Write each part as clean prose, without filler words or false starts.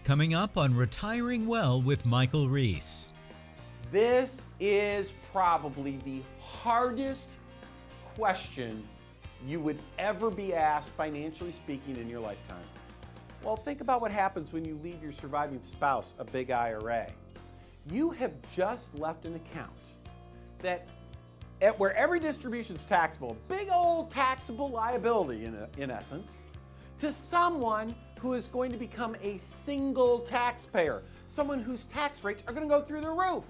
Coming up on Retiring Well with Michael Reese. This is probably the hardest question you would ever be asked, financially speaking, in your lifetime. Well, think about what happens when you leave your surviving spouse a big IRA. You have just left an account that, where every distribution is taxable, big old taxable liability in essence, to someone who is going to become a single taxpayer, someone whose tax rates are going to go through the roof.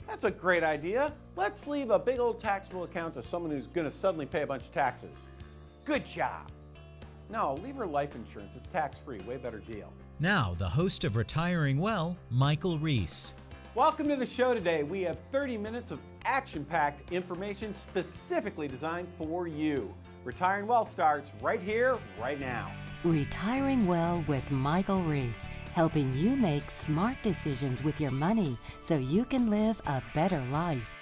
That's a great idea. Let's leave a big old taxable account to someone who's going to suddenly pay a bunch of taxes. Good job. No, leave her life insurance. It's tax-free. Way better deal. Now, the host of Retiring Well, Michael Reese. Welcome to the show today. We have 30 minutes of action-packed information specifically designed for you. Retiring Well starts right here, right now. Retiring Well with Michael Reese, helping you make smart decisions with your money so you can live a better life.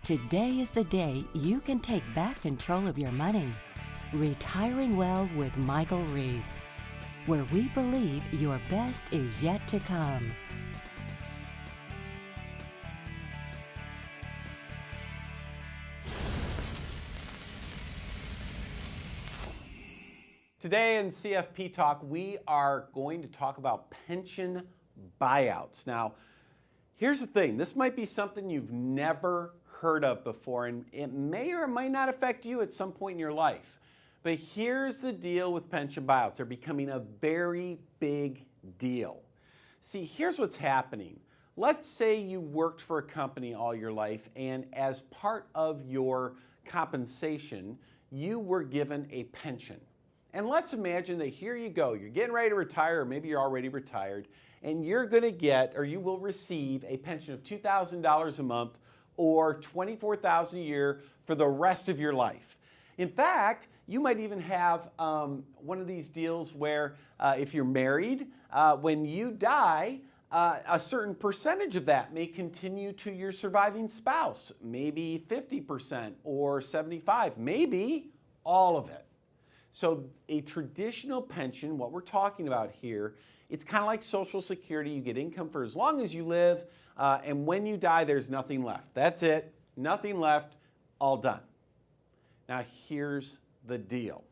Today is the day you can take back control of your money. Retiring Well with Michael Reese, where we believe your best is yet to come. Today in CFP Talk, we are going to talk about pension buyouts. Now, here's the thing. This might be something you've never heard of before, and it may or may not affect you at some point in your life. But here's the deal with pension buyouts. They're becoming a very big deal. See, here's what's happening. Let's say you worked for a company all your life, and as part of your compensation, you were given a pension. And let's imagine that here you go, you're getting ready to retire, or maybe you're already retired, and you're going to get, or you will receive, a pension of $2,000 a month or $24,000 a year for the rest of your life. In fact, you might even have one of these deals where if you're married, when you die, a certain percentage of that may continue to your surviving spouse, maybe 50% or 75%, maybe all of it. So a traditional pension, what we're talking about here, it's kind of like Social Security. You get income for as long as you live, and when you die, there's nothing left. That's it, nothing left, all done. Now here's the deal.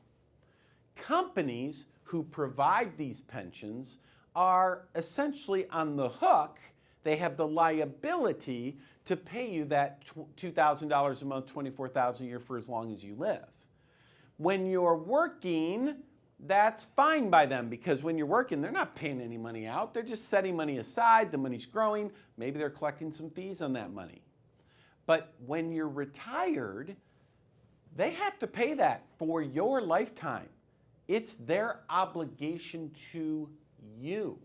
Companies who provide these pensions are essentially on the hook. They have the liability to pay you that $2,000 a month, $24,000 a year for as long as you live. When you're working, that's fine by them, because when you're working, they're not paying any money out. They're just setting money aside. The money's growing. Maybe they're collecting some fees on that money. But when you're retired, they have to pay that for your lifetime. It's their obligation to you.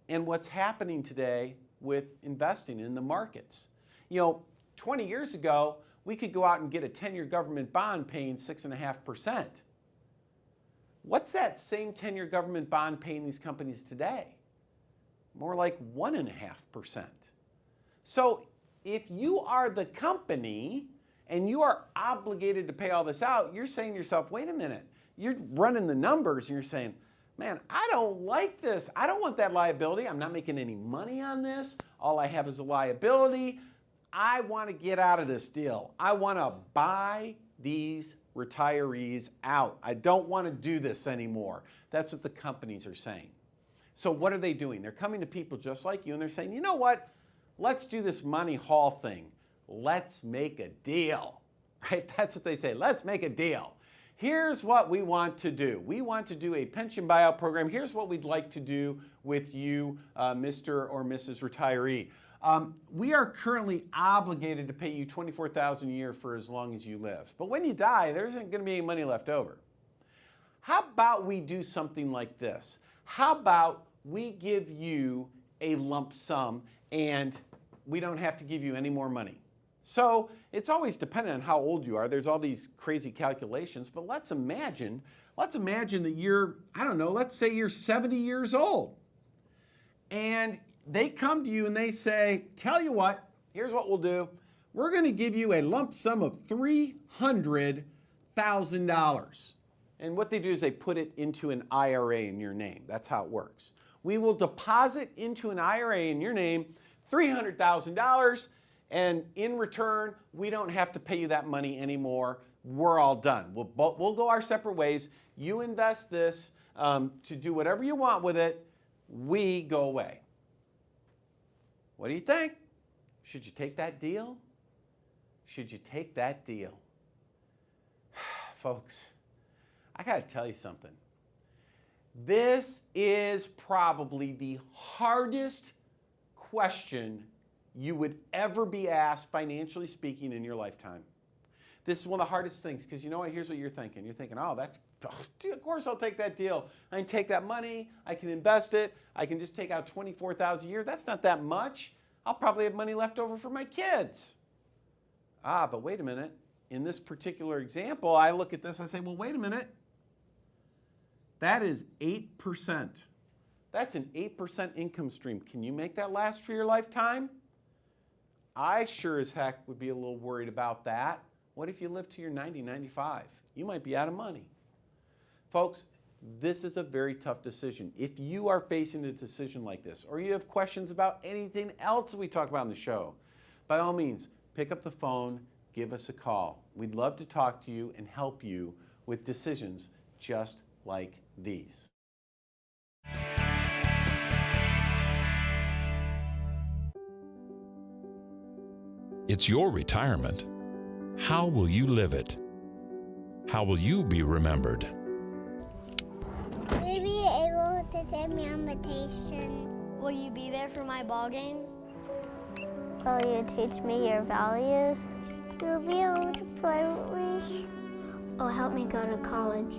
And what's happening today with investing in the markets? 20 years ago, we could go out and get a 10-year government bond paying 6.5%. What's that same 10-year government bond paying these companies today? More like 1.5%. So if you are the company and you are obligated to pay all this out, you're saying to yourself, wait a minute, you're running the numbers and you're saying, man, I don't like this. I don't want that liability. I'm not making any money on this. All I have is a liability. I want to get out of this deal. I want to buy these retirees out. I don't want to do this anymore. That's what the companies are saying. So what are they doing? They're coming to people just like you and they're saying, you know what? Let's do this Monty Hall thing. Let's make a deal, right? That's what they say. Let's make a deal. Here's what we want to do. We want to do a pension buyout program. Here's what we'd like to do with you, Mr. or Mrs. Retiree. We are currently obligated to pay you $24,000 a year for as long as you live. But when you die, there isn't going to be any money left over. How about we do something like this? How about we give you a lump sum and we don't have to give you any more money? So it's always dependent on how old you are. There's all these crazy calculations, but let's imagine that you're, let's say you're 70 years old. And they come to you and they say, tell you what, here's what we'll do. We're going to give you a lump sum of $300,000. And what they do is they put it into an IRA in your name. That's how it works. We will deposit into an IRA in your name $300,000, and in return, we don't have to pay you that money anymore. We're all done. We'll go our separate ways. You invest this to do whatever you want with it. We go away. What do you think? Should you take that deal? Should you take that deal? Folks, I got to tell you something. This is probably the hardest question you would ever be asked, financially speaking, in your lifetime. This is one of the hardest things, because you know what? Here's what you're thinking. You're thinking, oh, of course I'll take that deal. I can take that money, I can invest it, I can just take out $24,000 a year. That's not that much. I'll probably have money left over for my kids. But wait a minute. In this particular example, I look at this, I say, well, wait a minute. That is 8%. That's an 8% income stream. Can you make that last for your lifetime? I sure as heck would be a little worried about that. What if you live to your 90, 95? You might be out of money. Folks, this is a very tough decision. If you are facing a decision like this, or you have questions about anything else that we talk about in the show, by all means, pick up the phone, give us a call. We'd love to talk to you and help you with decisions just like these. It's your retirement. How will you live it? How will you be remembered? Will you be able to take me on vacation? Will you be there for my ball games? Will you teach me your values? You'll be able to play with me. Oh, help me go to college.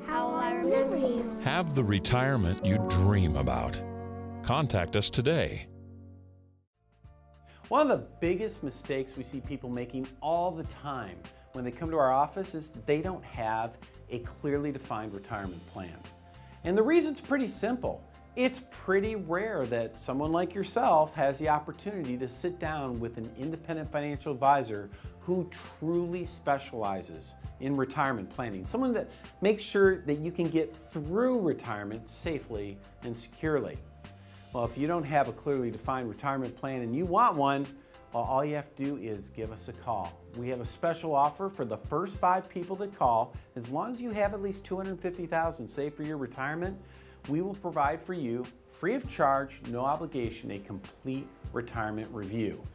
How will I remember you? Have the retirement you dream about. Contact us today. One of the biggest mistakes we see people making all the time when they come to our office is they don't have a clearly defined retirement plan. And the reason's pretty simple. It's pretty rare that someone like yourself has the opportunity to sit down with an independent financial advisor who truly specializes in retirement planning. Someone that makes sure that you can get through retirement safely and securely. Well, if you don't have a clearly defined retirement plan and you want one, well, all you have to do is give us a call. We have a special offer for the first 5 people that call. As long as you have at least $250,000 saved for your retirement, we will provide for you, free of charge, no obligation, a complete retirement review.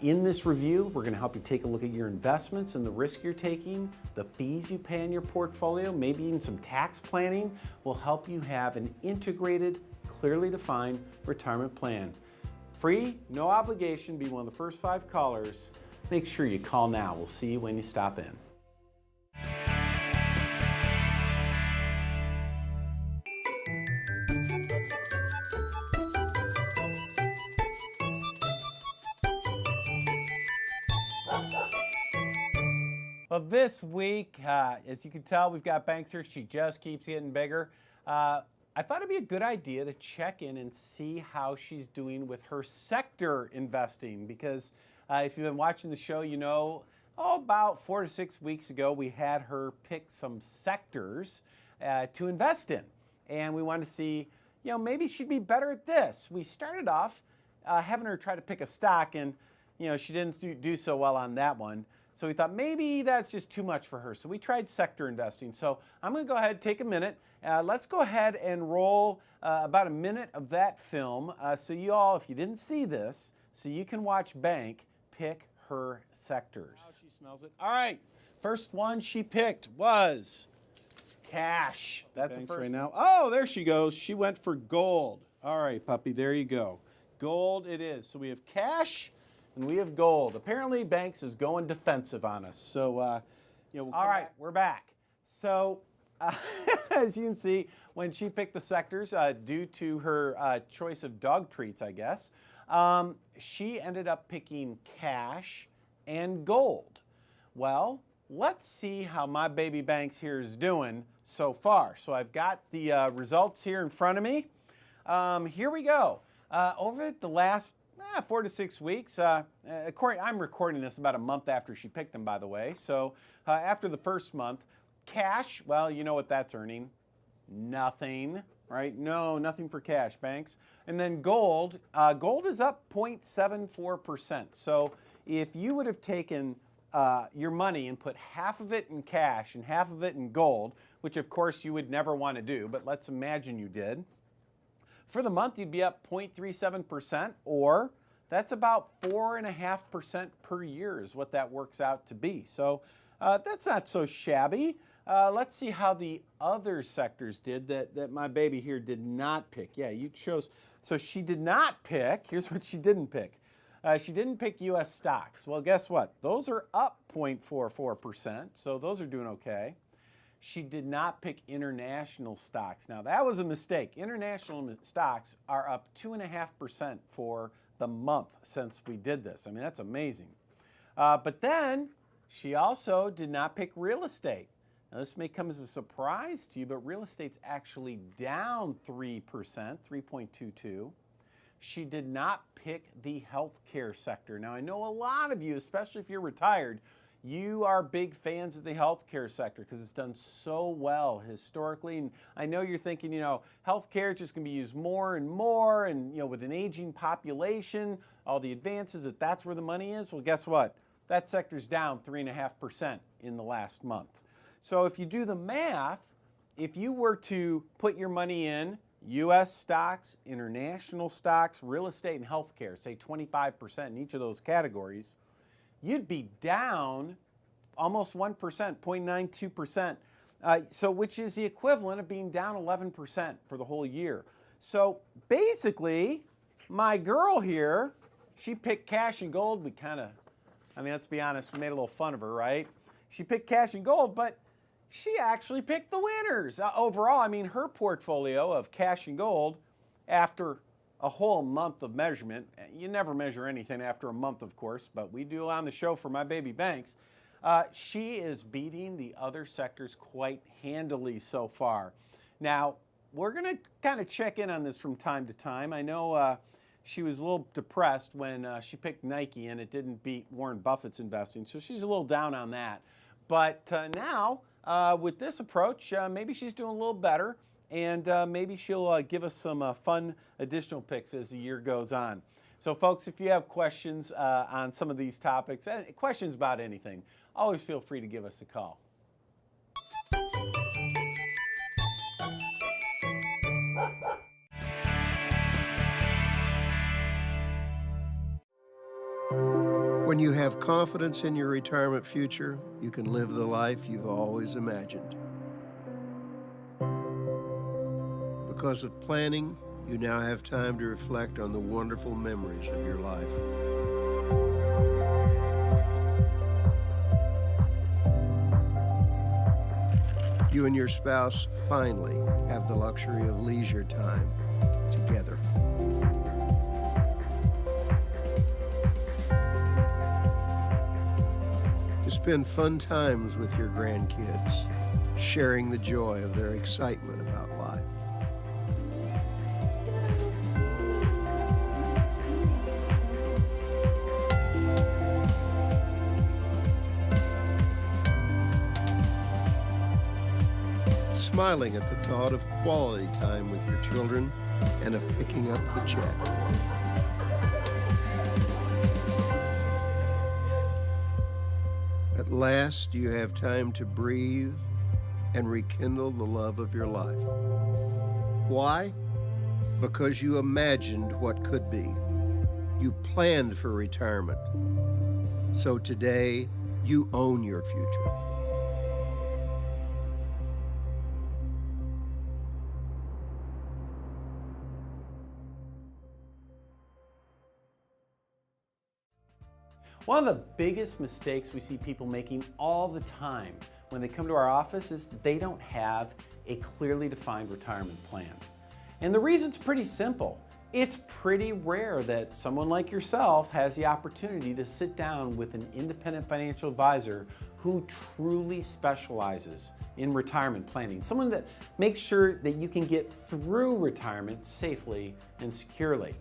In this review, we're going to help you take a look at your investments and the risk you're taking, the fees you pay in your portfolio, maybe even some tax planning. Will help you have an integrated, clearly defined retirement plan. Free, no obligation, be one of the first 5 callers. Make sure you call now. We'll see you when you stop in. Well, this week, as you can tell, we've got Banks here. She just keeps getting bigger. I thought it'd be a good idea to check in and see how she's doing with her sector investing, because if you've been watching the show, you know, about 4 to 6 weeks ago, we had her pick some sectors to invest in. And we wanted to see, you know, maybe she'd be better at this. We started off having her try to pick a stock, and, you know, she didn't do so well on that one. So we thought maybe that's just too much for her. So we tried sector investing. So I'm going to go ahead and take a minute. Let's go ahead and roll about a minute of that film. So you all, if you didn't see this, so you can watch Bank pick her sectors. Wow, she smells it. All right. First one she picked was cash. That's the first right now. Oh, there she goes. She went for gold. All right, puppy, there you go. Gold it is. So we have cash and we have gold. Apparently, Banks is going defensive on us. So, you know, all right, we're back. So, as you can see, when she picked the sectors, due to her choice of dog treats, I guess, she ended up picking cash and gold. Well, let's see how my baby Banks here is doing so far. So I've got the results here in front of me. Here we go. Over the last 4 to 6 weeks. I'm recording this about a month after she picked them, by the way. So after the first month, cash, well, you know what that's earning. Nothing. right? No, nothing for cash, banks. And then gold, gold is up 0.74%. So if you would have taken your money and put half of it in cash and half of it in gold, which of course you would never want to do, but let's imagine you did, for the month you'd be up 0.37%, or that's about 4.5% per year is what that works out to be. So that's not so shabby. Let's see how the other sectors did that my baby here did not pick. Yeah, you chose. So she did not pick. Here's what she didn't pick. She didn't pick U.S. stocks. Well, guess what? Those are up 0.44%, so those are doing okay. She did not pick international stocks. Now, that was a mistake. International stocks are up 2.5% for the month since we did this. I mean, that's amazing. But then she also did not pick real estate. Now, this may come as a surprise to you, but real estate's actually down 3%, 3.22. She did not pick the healthcare sector. Now, I know a lot of you, especially if you're retired, you are big fans of the healthcare sector because it's done so well historically. And I know you're thinking, healthcare is just going to be used more and more. And, with an aging population, all the advances, that's where the money is. Well, guess what? That sector's down 3.5% in the last month. So if you do the math, if you were to put your money in U.S. stocks, international stocks, real estate, and healthcare, say 25% in each of those categories, you'd be down almost 1%, 0.92%, which is the equivalent of being down 11% for the whole year. So basically, my girl here, she picked cash and gold. Let's be honest, we made a little fun of her, right? She picked cash and gold, but she actually picked the winners. Overall, her portfolio of cash and gold, after a whole month of measurement, you never measure anything after a month, of course, but we do on the show for My Baby Banks, she is beating the other sectors quite handily so far. Now, we're going to kind of check in on this from time to time. I know she was a little depressed when she picked Nike and it didn't beat Warren Buffett's investing, so she's a little down on that. But now, with this approach, maybe she's doing a little better, and maybe she'll give us some fun additional picks as the year goes on. So, folks, if you have questions on some of these topics, questions about anything, always feel free to give us a call. When you have confidence in your retirement future, you can live the life you've always imagined. Because of planning, you now have time to reflect on the wonderful memories of your life. You and your spouse finally have the luxury of leisure time together. To spend fun times with your grandkids, sharing the joy of their excitement about life. Smiling at the thought of quality time with your children and of picking up the check. At last, you have time to breathe and rekindle the love of your life. Why? Because you imagined what could be. You planned for retirement. So today, you own your future. One of the biggest mistakes we see people making all the time when they come to our office is they don't have a clearly defined retirement plan. And the reason's pretty simple. It's pretty rare that someone like yourself has the opportunity to sit down with an independent financial advisor who truly specializes in retirement planning. Someone that makes sure that you can get through retirement safely and securely.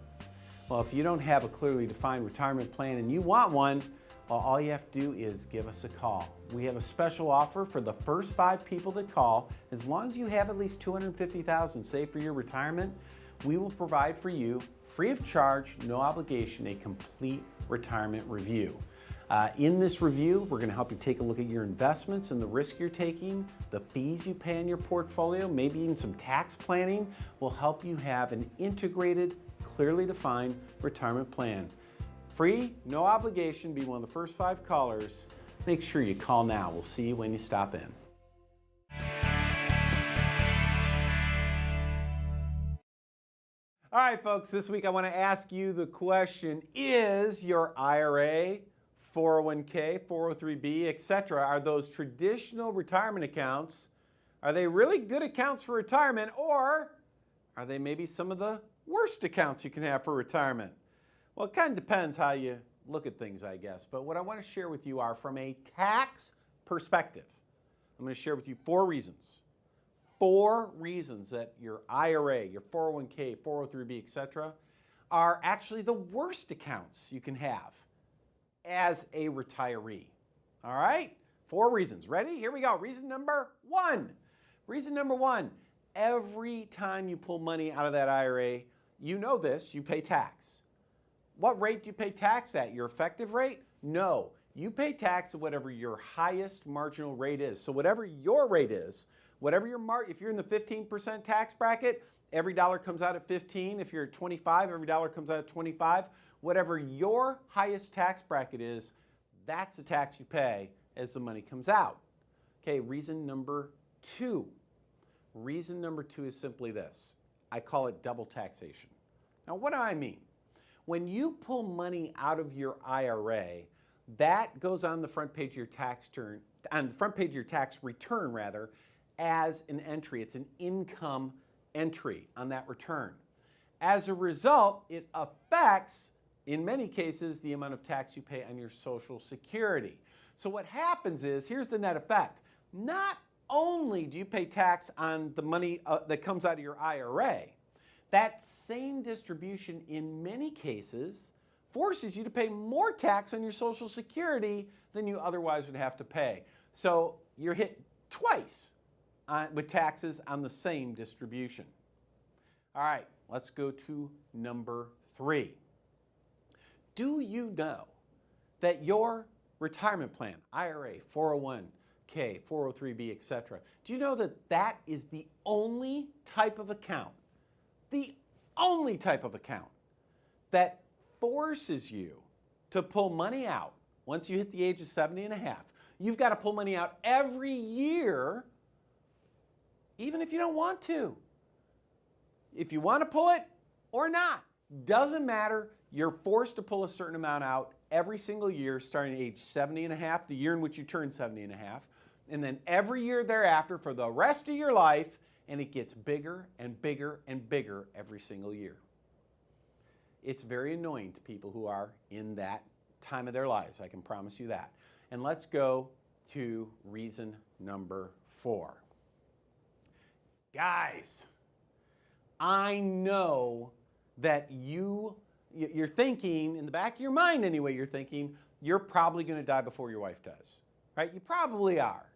Well, if you don't have a clearly defined retirement plan and you want one, Well, all you have to do is give us a call. We have a special offer for the first 5 people that call. As long as you have at least $250,000 saved for your retirement, we will provide for you, free of charge, no obligation, a complete retirement review. In this review, we're going to help you take a look at your investments and the risk you're taking, the fees you pay in your portfolio, maybe even some tax planning will help you have an integrated, clearly defined retirement plan. Free, no obligation, be one of the first 5 callers. Make sure you call now. We'll see you when you stop in. All right, folks, this week I want to ask you the question, is your IRA, 401k, 403b, etc., are those traditional retirement accounts, are they really good accounts for retirement, or are they maybe some of the worst accounts you can have for retirement? Well, it kind of depends how you look at things, I guess. But what I want to share with you are from a tax perspective. I'm going to share with you 4 reasons. 4 reasons that your IRA, your 401k, 403b, etc., are actually the worst accounts you can have as a retiree. All right? 4 reasons. Ready? Here we go. Reason number 1. Reason number 1, every time you pull money out of that IRA, you know this, you pay tax. What rate do you pay tax at? Your effective rate? No. You pay tax at whatever your highest marginal rate is. So whatever your rate is, whatever your if you're in the 15% tax bracket, every dollar comes out at 15. If you're at 25, every dollar comes out at 25. Whatever your highest tax bracket is, that's the tax you pay as the money comes out. Okay, reason number 2. Reason number 2 is simply this. I call it double taxation. Now, what do I mean? When you pull money out of your IRA, that goes on the front page of your tax return rather, as an entry. It's an income entry on that return. As a result, it affects, in many cases, the amount of tax you pay on your Social Security. So what happens is, here's the net effect. Not only do you pay tax on the money that comes out of your IRA, that same distribution in many cases forces you to pay more tax on your Social Security than you otherwise would have to pay. So you're hit twice with taxes on the same distribution. All right, let's go to number 3. Do you know that your retirement plan, IRA, 401k, 403b, etc., do you know that that is the only type of account that forces you to pull money out once you hit the age of 70 and a half? You've got to pull money out every year, even if you don't want to. If you want to pull it or not, doesn't matter. You're forced to pull a certain amount out every single year starting at age 70 and a half, the year in which you turn 70 and a half, and then every year thereafter for the rest of your life, and it gets bigger and bigger and bigger every single year. It's very annoying to people who are in that time of their lives, I can promise you that. And let's go to reason number 4. Guys, I know that you're thinking, in the back of your mind anyway, you're thinking, you're probably going to die before your wife does, right? You probably are.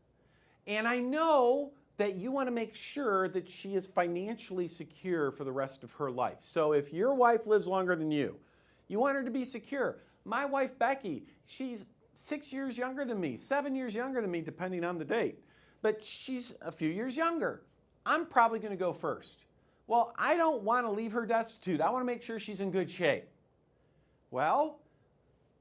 And I know that you want to make sure that she is financially secure for the rest of her life. So if your wife lives longer than you want her to be secure. My wife, Becky, she's 6 years younger than me, 7 years younger than me, depending on the date. But she's a few years younger. I'm probably going to go first. Well, I don't want to leave her destitute. I want to make sure she's in good shape. Well,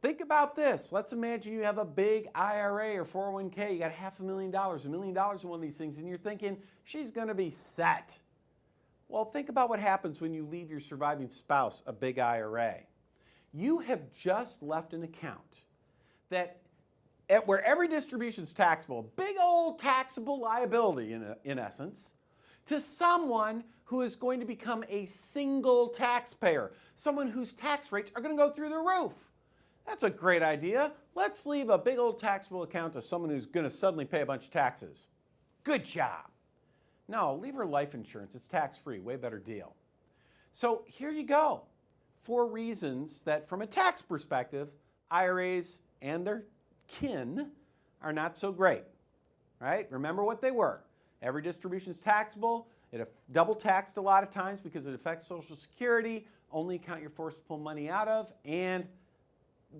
think about this. Let's imagine you have a big IRA or 401k. You got $500,000, $1 million in one of these things, and you're thinking, she's going to be set. Well, think about what happens when you leave your surviving spouse a big IRA. You have just left an account that where every distribution is taxable, big old taxable liability in essence, to someone who is going to become a single taxpayer, someone whose tax rates are going to go through the roof. That's a great idea. Let's leave a big old taxable account to someone who's going to suddenly pay a bunch of taxes. Good job. No, leave her life insurance. It's tax-free. Way better deal. So here you go. 4 reasons that from a tax perspective, IRAs and their kin are not so great, right? Remember what they were. Every distribution is taxable. It double taxed a lot of times because it affects Social Security, only account you're forced to pull money out of, and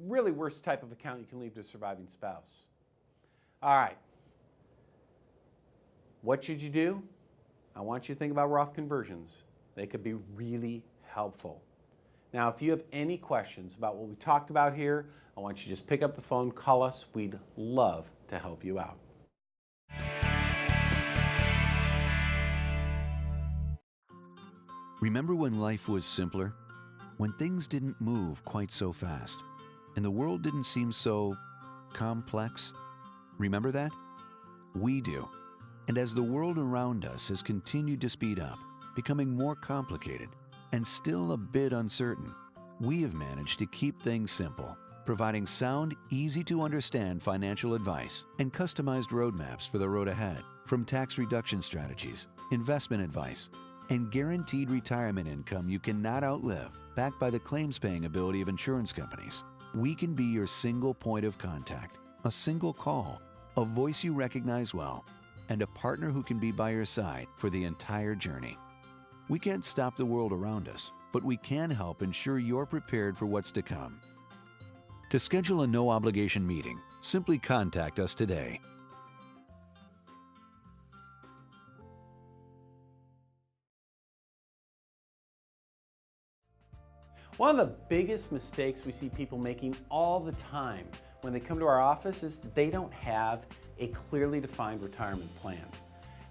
really worst type of account you can leave to a surviving spouse. All right. What should you do? I want you to think about Roth conversions. They could be really helpful. Now, if you have any questions about what we talked about here, I want you to just pick up the phone, call us. We'd love to help you out. Remember when life was simpler? When things didn't move quite so fast, and the world didn't seem so complex? Remember that? We do. And as the world around us has continued to speed up, becoming more complicated, and still a bit uncertain, we have managed to keep things simple, providing sound, easy-to-understand financial advice and customized roadmaps for the road ahead, from tax reduction strategies, investment advice, and guaranteed retirement income you cannot outlive, backed by the claims-paying ability of insurance companies. We can be your single point of contact, a single call, a voice you recognize well, and a partner who can be by your side for the entire journey. We can't stop the world around us, but we can help ensure you're prepared for what's to come. To schedule a no-obligation meeting, simply contact us today. One of the biggest mistakes we see people making all the time when they come to our office is they don't have a clearly defined retirement plan.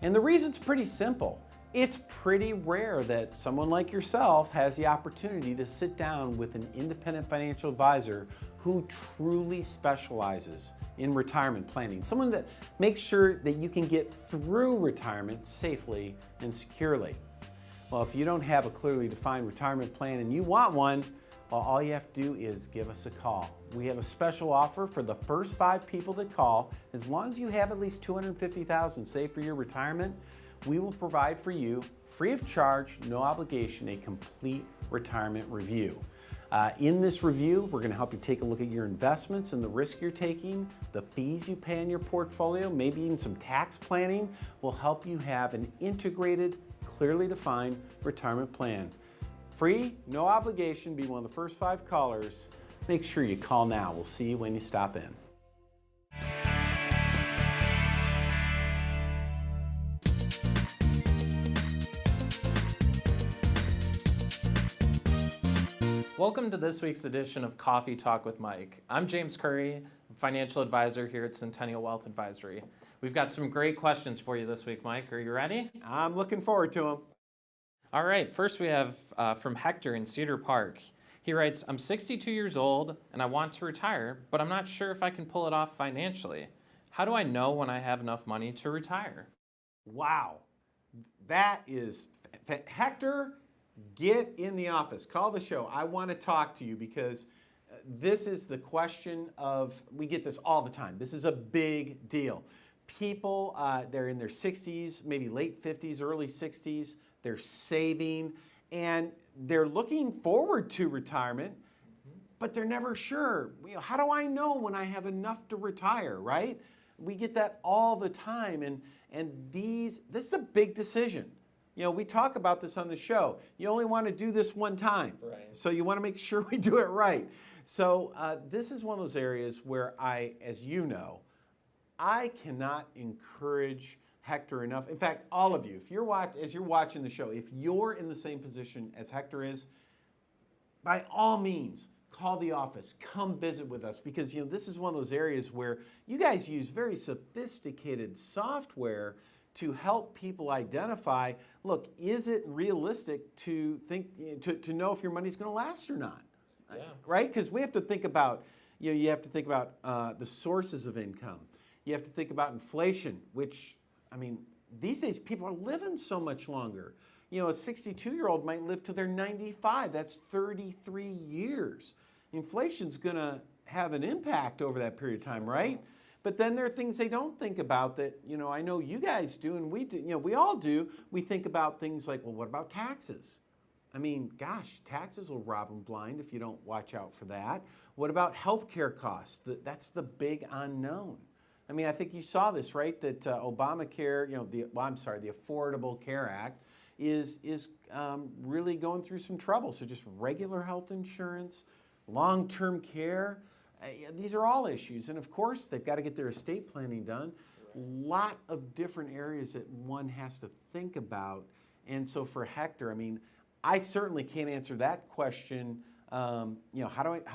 And the reason's pretty simple. It's pretty rare that someone like yourself has the opportunity to sit down with an independent financial advisor who truly specializes in retirement planning. Someone that makes sure that you can get through retirement safely and securely. Well, if you don't have a clearly defined retirement plan and you want one, well, all you have to do is give us a call. We have a special offer for the first 5 people that call. As long as you have at least $250,000 saved for your retirement, we will provide for you, free of charge, no obligation, a complete retirement review. In this review, we're going to help you take a look at your investments and the risk you're taking, the fees you pay in your portfolio, maybe even some tax planning will help you have an integrated, clearly defined retirement plan. Free, no obligation, be one of the first 5 callers. Make sure you call now. We'll see you when you stop in. Welcome to this week's edition of Coffee Talk with Mike. I'm James Curry, financial advisor here at Centennial Wealth Advisory. We've got some great questions for you this week, Mike. Are you ready? I'm looking forward to them. All right, first we have from Hector in Cedar Park. He writes, I'm 62 years old and I want to retire, but I'm not sure if I can pull it off financially. How do I know when I have enough money to retire? Wow, that is, Hector, get in the office. Call the show. I want to talk to you because this is the question of, we get this all the time. This is a big deal. People, they're in their 60s, maybe late 50s, early 60s. They're saving and they're looking forward to retirement, but they're never sure. How do I know when I have enough to retire, right? We get that all the time, and this is a big decision. We talk about this on the show. You only want to do this one time, right? So you want to make sure we do it right. So this is one of those areas where as you know, I cannot encourage Hector enough. In fact, all of you, as you're watching the show, if you're in the same position as Hector is, by all means, call the office, come visit with us, because this is one of those areas where you guys use very sophisticated software to help people identify, look, is it realistic to think to know if your money's going to last or not? Yeah. Right? Because we have to think about, you have to think about the sources of income. You have to think about inflation, which, these days people are living so much longer. A 62-year-old might live to their 95. That's 33 years. Inflation's going to have an impact over that period of time, right? But then there are things they don't think about that, I know you guys do and we do, we all do. We think about things like, well, what about taxes? I mean, gosh, taxes will rob them blind if you don't watch out for that. What about healthcare costs? That's the big unknown. I mean, I think you saw this, right? That Obamacare, the Affordable Care Act is really going through some trouble. So just regular health insurance, long-term care, these are all issues. And of course, they've got to get their estate planning done. Lot of different areas that one has to think about. And so for Hector, I mean, I certainly can't answer that question. How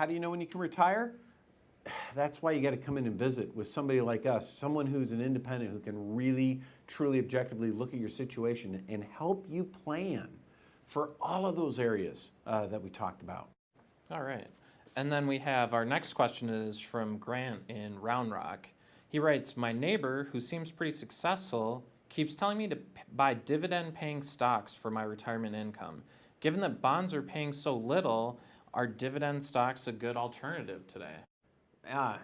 do you know when you can retire? That's why you got to come in and visit with somebody like us, someone who's an independent who can really, truly, objectively look at your situation and help you plan for all of those areas that we talked about. All right. And then we have our next question is from Grant in Round Rock. He writes, my neighbor, who seems pretty successful, keeps telling me to buy dividend-paying stocks for my retirement income. Given that bonds are paying so little, are dividend stocks a good alternative today?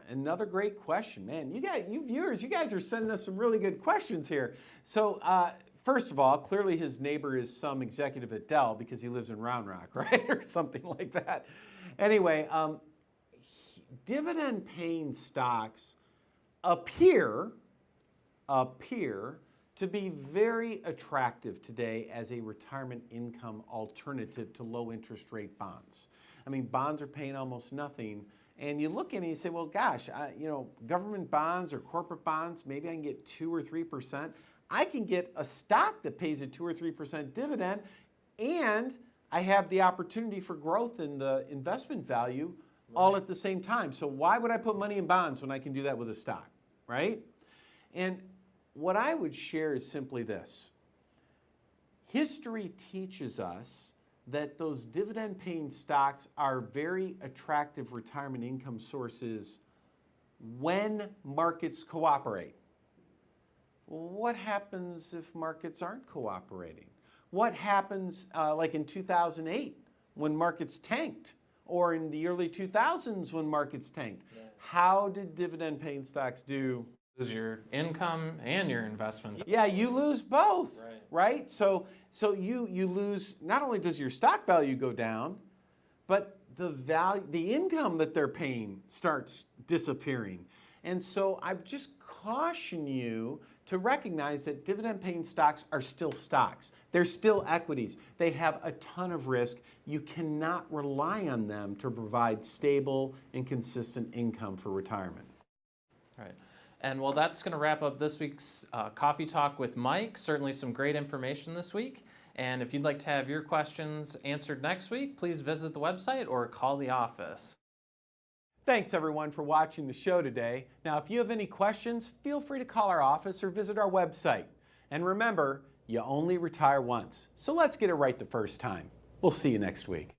Another great question, man. You viewers, you guys are sending us some really good questions here. So first of all, clearly his neighbor is some executive at Dell because he lives in Round Rock, right? Or something like that. Anyway, dividend-paying stocks appear to be very attractive today as a retirement income alternative to low interest rate bonds. I mean, bonds are paying almost nothing. And you look at it and you say, well, gosh, government bonds or corporate bonds, maybe I can get 2 or 3%. I can get a stock that pays a 2 or 3% dividend, and I have the opportunity for growth in the investment value all at the same time. So why would I put money in bonds when I can do that with a stock, right? And what I would share is simply this. History teaches us that those dividend-paying stocks are very attractive retirement income sources when markets cooperate. What happens if markets aren't cooperating? What happens like in 2008 when markets tanked, or in the early 2000s when markets tanked? Yeah. How did dividend-paying stocks do? Lose your income and your investment. Yeah, you lose both, right? So you lose, not only does your stock value go down, but the income that they're paying starts disappearing. And so I just caution you to recognize that dividend-paying stocks are still stocks. They're still equities. They have a ton of risk. You cannot rely on them to provide stable and consistent income for retirement. Right. And well, that's going to wrap up this week's Coffee Talk with Mike. Certainly some great information this week. And if you'd like to have your questions answered next week, please visit the website or call the office. Thanks everyone for watching the show today. Now, if you have any questions, feel free to call our office or visit our website. And remember, you only retire once. So let's get it right the first time. We'll see you next week.